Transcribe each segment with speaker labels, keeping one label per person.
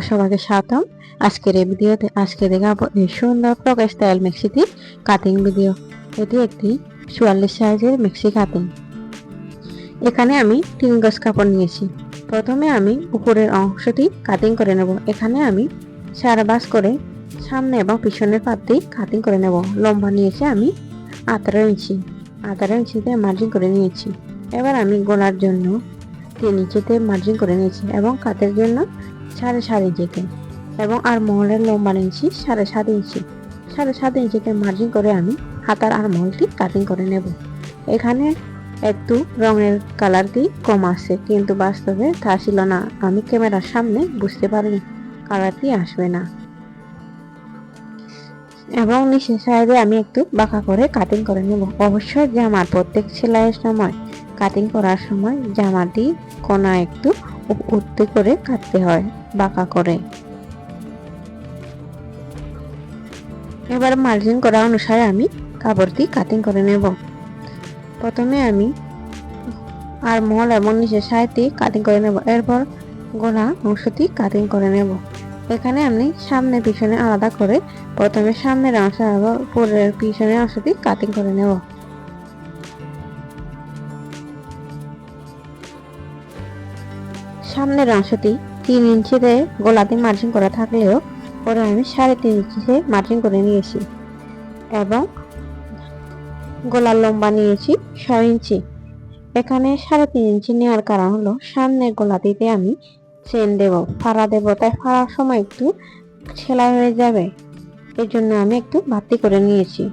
Speaker 1: সবাইকে স্বাগতম। আজকের এই ভিডিওতে দেখাবো এই সুন্দর ফ্রক স্টাইল মেক্সিটি কাটিং ভিডিও। এটি একটি 44 সাইজের মেক্সি কাটিং। এখানে আমি 3 গজ কাপড় নিয়েছি। প্রথমে আমি উপরের অংশটি কাটিং করে নেব। এখানে আমি 4 ভাঁজ করে সামনে এবং পিছনের পাটটি কাটিং করে নেব। লম্বা নিয়েছি আমি 18 ইঞ্চি। 18 ইঞ্চিতে মার্জিন করে নিয়েছি। এবার আমি গলার জন্য 3 ইঞ্চিতে মার্জিন করে নিয়েছি এবং কাতের জন্য 4.5 ইঞ্চিতে এবং আর মহলের লম্বা নিয়েছি 7.5 ইঞ্চি। 7.5 ইঞ্চিতে মার্জিন করে আমি হাতার আর মহলটি কাটিং করে নেব। এখানে একটু রঙের কালারটি কম আছে, কিন্তু বাস্তবে তা ছিল না। আমি ক্যামেরার সামনে বুঝতে পারিনি কালারটি আসবে না। এবং নিচের সাইডে আমি একটু বাঁকা করে কাটিং করে নেব। অবশ্যই জামার প্রত্যেক সেলাইয়ের সময় কাটিং করার সময় জামাটি কোনা একটু উঠতে করে কাটতে হয়, বাঁকা করে। এবার মার্জিন করা অনুসারে আমি কাপড়টি কাটিং করে নেব। প্রথমে আমি আর মহল এবং নিচের সাইডটি কাটিং করে নেব। এরপর গলা অংশটি কাটিং করে নেব। এখানে আমি সামনে পিছনে আলাদা করে প্রথমে সামনের অংশ এবং পরের পিছনের অংশটি কাটিং করে নেব। সামনের অংশটি 3 ইঞ্চিতে গলাতে মার্জিন করা থাকলেও পরে আমি 3.5 ইঞ্চিতে মার্জিন করে নিয়েছি এবং গলার লম্বা নিয়েছি 6 ইঞ্চি। এখানে 3.5 ইঞ্চি নেওয়ার কারণ হলো সামনের গলাটিতে আমি চেন দেব, ফাড়া দেব, তাই ফাড়ার সময় একটু সেলাই হয়ে যাবে, এর জন্য আমি একটু বাড়তি করে নিয়েছি।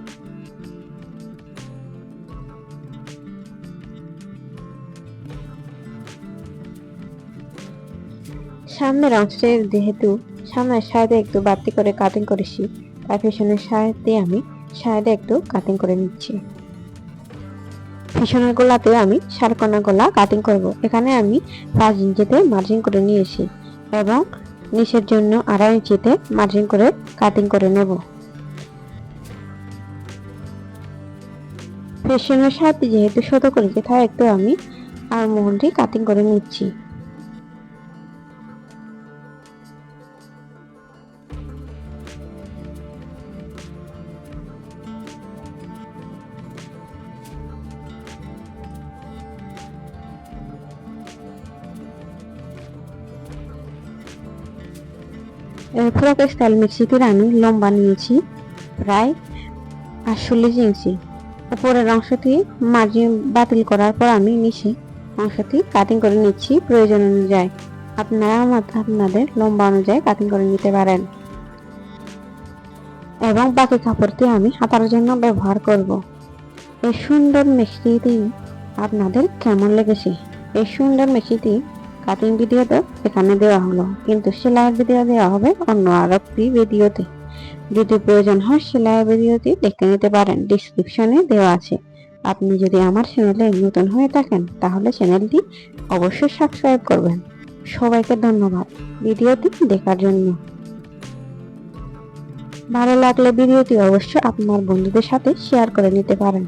Speaker 1: সামনের অংশে যেহেতু সামনের সাইডে একটু বাড়তি করে কাটিং করেছি, তাই পিছনের সাইডে আমি সাইডে একটু কাটিং করে নিচ্ছি। পিছনের গলাতে আমি সারকোনা গলা কাটিং করব। এখানে আমি 5 ইঞ্চিতে মার্জিন করে নিয়েছি এবং নিচের জন্য 2.5 ইঞ্চিতে মার্জিন করে কাটিং করে নেব। পিছনের সাইডে যেহেতু ছোট করেছি, তাই একটু আমি আর মোহনটি কাটিং করে নিচ্ছি। ফ্রক স্টাইল মেক্সিটির আমি লম্বা নিয়েছি প্রায় 48 ইঞ্চি। উপরের অংশটি মার্জিন বাতিল করার পর আমি নিচে অংশটি কাটিং করে নিচ্ছি প্রয়োজন অনুযায়ী। আপনারা আপনাদের লম্বা অনুযায়ী কাটিং করে নিতে পারেন। এবং বাকি কাপড়টি আমি হাতার জন্য ব্যবহার করব। এই সুন্দর মেক্সিটি আপনাদের কেমন লেগেছে? এই সুন্দর মেক্সিটি কাটিং ভিডিওতে এখানে দেওয়া হলো, কিন্তু সেলাইয়ের ভিডিও দেওয়া হবে অন্য আরেকটি ভিডিওতে। যদি প্রয়োজন হয় সেলাইয়ের ভিডিওটি দেখে নিতে পারেন, ডিসক্রিপশনে দেওয়া আছে। আপনি যদি আমার চ্যানেলে নতুন হয়ে থাকেন তাহলে চ্যানেলটি অবশ্যই সাবস্ক্রাইব করবেন। সবাইকে ধন্যবাদ ভিডিওটি দেখার জন্য। ভালো লাগলে ভিডিওটি অবশ্যই আপনার বন্ধুদের সাথে শেয়ার করে নিতে পারেন।